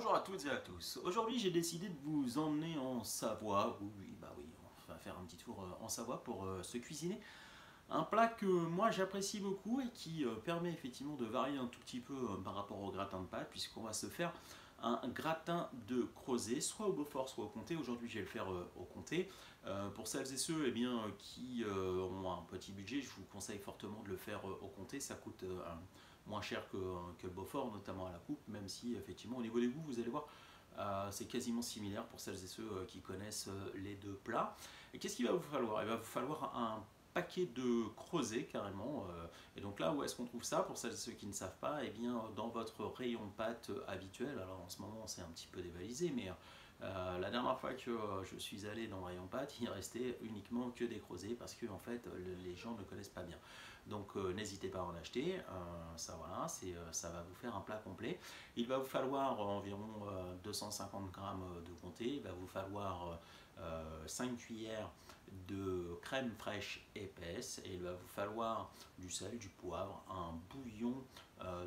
Bonjour à toutes et à tous. Aujourd'hui, j'ai décidé de vous emmener en Savoie. Oui, bah oui, on va faire un petit tour en Savoie pour se cuisiner. Un plat que moi j'apprécie beaucoup et qui permet effectivement de varier un tout petit peu par rapport au gratin de pâtes, puisqu'on va se faire un gratin de crozet, soit au Beaufort, soit au comté. Aujourd'hui, je vais le faire au comté. Pour celles et ceux qui ont un petit budget, je vous conseille fortement de le faire au comté. Ça coûte moins cher que le Beaufort, notamment à la coupe, même si effectivement au niveau des goûts, vous allez voir, c'est quasiment similaire pour celles et ceux qui connaissent les deux plats. Et qu'est-ce qu'il va vous falloir? Il va vous falloir un paquet de crozet carrément. Et donc là, où est-ce qu'on trouve ça? Pour celles et ceux qui ne savent pas, eh bien dans votre rayon pâte habituel. Alors en ce moment, c'est un petit peu dévalisé, mais la dernière fois que je suis allé dans le rayon pâte, il restait uniquement que des crozets parce que en fait, les gens ne connaissent pas bien. Donc n'hésitez pas à en acheter. Ça voilà, ça va vous faire un plat complet. Il va vous falloir environ 250 grammes de comté. Il va vous falloir 5 cuillères de crème fraîche épaisse et il va vous falloir du sel, du poivre, un bouillon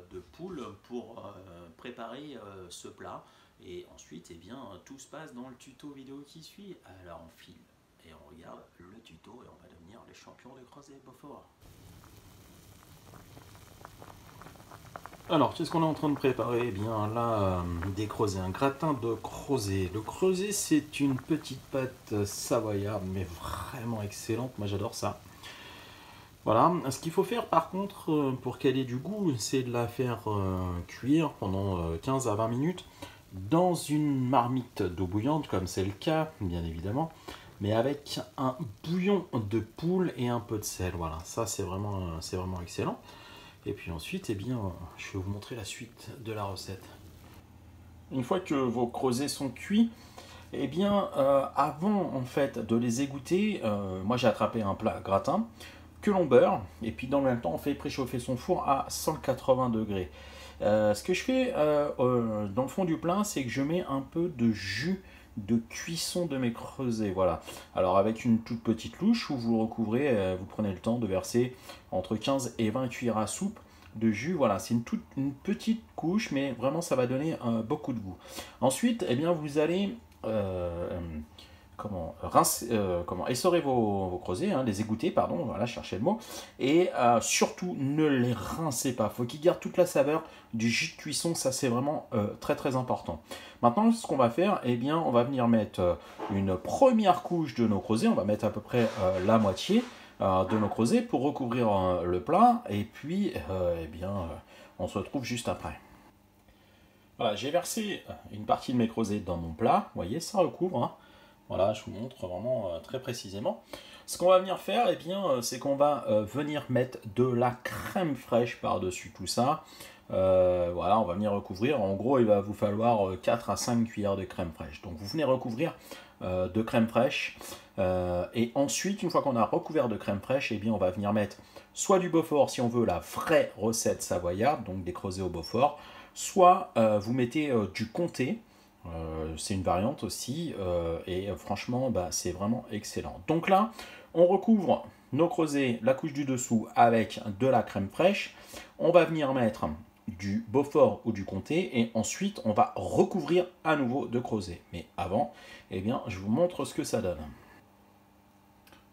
de poule pour préparer ce plat. Et ensuite, eh bien, tout se passe dans le tuto vidéo qui suit. Alors on file et on regarde le tuto et on va devenir les champions de crozet Beaufort. Alors, qu'est-ce qu'on est en train de préparer? Eh bien, là, des creusets, un gratin de crozet. Le crozet, c'est une petite pâte savoyarde, mais vraiment excellente. Moi, j'adore ça. Voilà. Ce qu'il faut faire, par contre, pour qu'elle ait du goût, c'est de la faire cuire pendant 15 à 20 minutes dans une marmite d'eau bouillante, comme c'est le cas, bien évidemment, mais avec un bouillon de poule et un peu de sel. Voilà, ça, c'est vraiment excellent. Et puis ensuite, eh bien, je vais vous montrer la suite de la recette. Une fois que vos creusets sont cuits, eh bien, avant en fait de les égoutter, moi j'ai attrapé un plat gratin que l'on beurre, et puis dans le même temps on fait préchauffer son four à 180 degrés. Ce que je fais dans le fond du plat, c'est que je mets un peu de jus de cuisson de mes creusets, voilà. Alors avec une toute petite louche où vous le recouvrez, vous prenez le temps de verser entre 15 et 20 cuillères à soupe de jus, voilà, c'est une petite couche, mais vraiment ça va donner beaucoup de goût. Ensuite, eh bien, vous allez essorer vos creusets, hein, les égoutter, pardon, voilà, chercher le mot, et surtout ne les rincez pas, faut qu'ils gardent toute la saveur du jus de cuisson, ça c'est vraiment très très important. Maintenant, ce qu'on va faire, eh bien, on va venir mettre une première couche de nos creusets, on va mettre à peu près la moitié de nos creusets pour recouvrir le plat, et puis, eh bien, on se retrouve juste après. Voilà, j'ai versé une partie de mes creusets dans mon plat, vous voyez, ça recouvre, hein. Voilà, je vous montre vraiment très précisément. Ce qu'on va venir faire, eh bien, c'est qu'on va venir mettre de la crème fraîche par-dessus tout ça. Voilà, on va venir recouvrir. En gros, il va vous falloir 4 à 5 cuillères de crème fraîche. Donc vous venez recouvrir de crème fraîche. Et ensuite, une fois qu'on a recouvert de crème fraîche, eh bien, on va venir mettre soit du Beaufort si on veut la vraie recette savoyarde, donc des creusets au Beaufort, soit vous mettez du comté. C'est une variante aussi et franchement bah, c'est vraiment excellent. Donc là on recouvre nos creusets, la couche du dessous avec de la crème fraîche. On va venir mettre du Beaufort ou du comté et ensuite on va recouvrir à nouveau de creusets. Mais avant, eh bien, je vous montre ce que ça donne.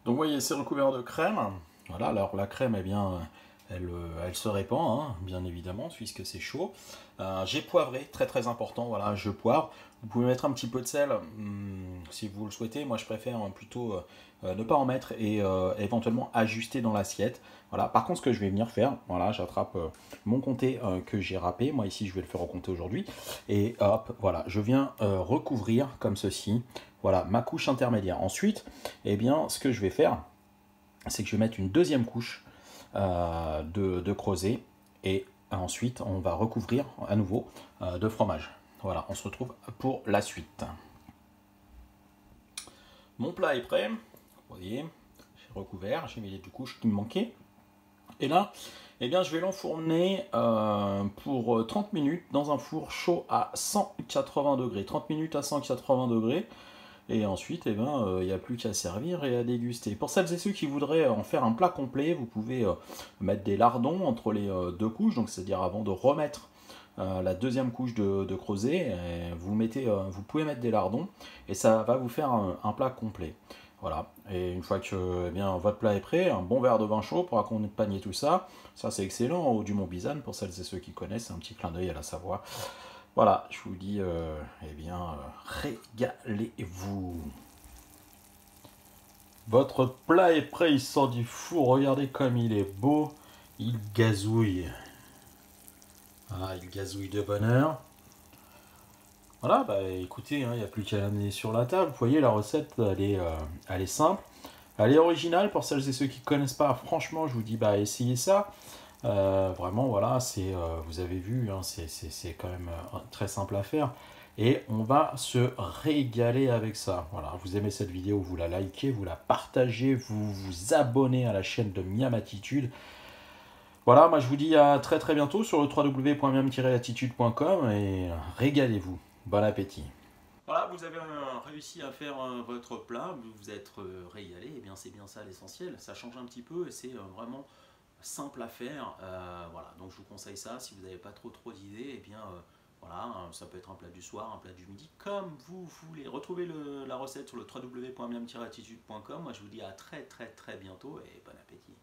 Donc vous voyez, c'est recouvert de crème. Voilà, alors la crème, eh bien, elle se répand, hein, bien évidemment, puisque c'est chaud. J'ai poivré, très très important, voilà, je poivre. Vous pouvez mettre un petit peu de sel si vous le souhaitez. Moi, je préfère plutôt ne pas en mettre et éventuellement ajuster dans l'assiette. Voilà. Par contre, ce que je vais venir faire, voilà, j'attrape mon comté que j'ai râpé. Moi, ici, je vais le faire au comté aujourd'hui. Et hop, voilà, je viens recouvrir comme ceci. Voilà, ma couche intermédiaire. Ensuite, eh bien, ce que je vais faire, c'est que je vais mettre une deuxième couche de creuset et ensuite on va recouvrir à nouveau de fromage. Voilà, on se retrouve pour la suite. Mon plat est prêt, vous voyez, j'ai recouvert, j'ai mis les deux couches qui me manquaient. Et là, eh bien, je vais l'enfourner pour 30 minutes dans un four chaud à 180 degrés. 30 minutes à 180 degrés. Et ensuite, eh ben, il n'y a plus qu'à servir et à déguster. Pour celles et ceux qui voudraient en faire un plat complet, vous pouvez mettre des lardons entre les deux couches, donc c'est-à-dire avant de remettre la deuxième couche de creuset, et vous pouvez mettre des lardons et ça va vous faire un plat complet. Voilà, et une fois que votre plat est prêt, un bon verre de vin chaud pour accompagner tout ça. Ça c'est excellent, au Dumont Bizane, pour celles et ceux qui connaissent, un petit clin d'œil à la Savoie. Voilà, je vous dis, régalez-vous. Votre plat est prêt, il sort du four, regardez comme il est beau, il gazouille. Ah, il gazouille de bonheur. Voilà, bah écoutez, il n'y a plus qu'à l'amener sur la table. Vous voyez, la recette, elle est simple. Elle est originale pour celles et ceux qui ne connaissent pas. Franchement, je vous dis, bah essayez ça. Vraiment, voilà, vous avez vu, c'est quand même très simple à faire. Et on va se régaler avec ça. Voilà, vous aimez cette vidéo, vous la likez, vous la partagez, vous vous abonnez à la chaîne de Miam Attitude. Voilà, moi je vous dis à très très bientôt sur le www.miam-attitude.com et régalez-vous. Bon appétit. Voilà, vous avez réussi à faire votre plat, vous vous êtes régalé, et bien c'est bien ça l'essentiel. Ça change un petit peu et c'est vraiment simple à faire. Voilà, donc je vous conseille ça. Si vous n'avez pas trop d'idées, et bien voilà, ça peut être un plat du soir, un plat du midi, comme vous voulez. Retrouvez la recette sur le www.miam-attitude.com. Moi je vous dis à très très très bientôt et bon appétit.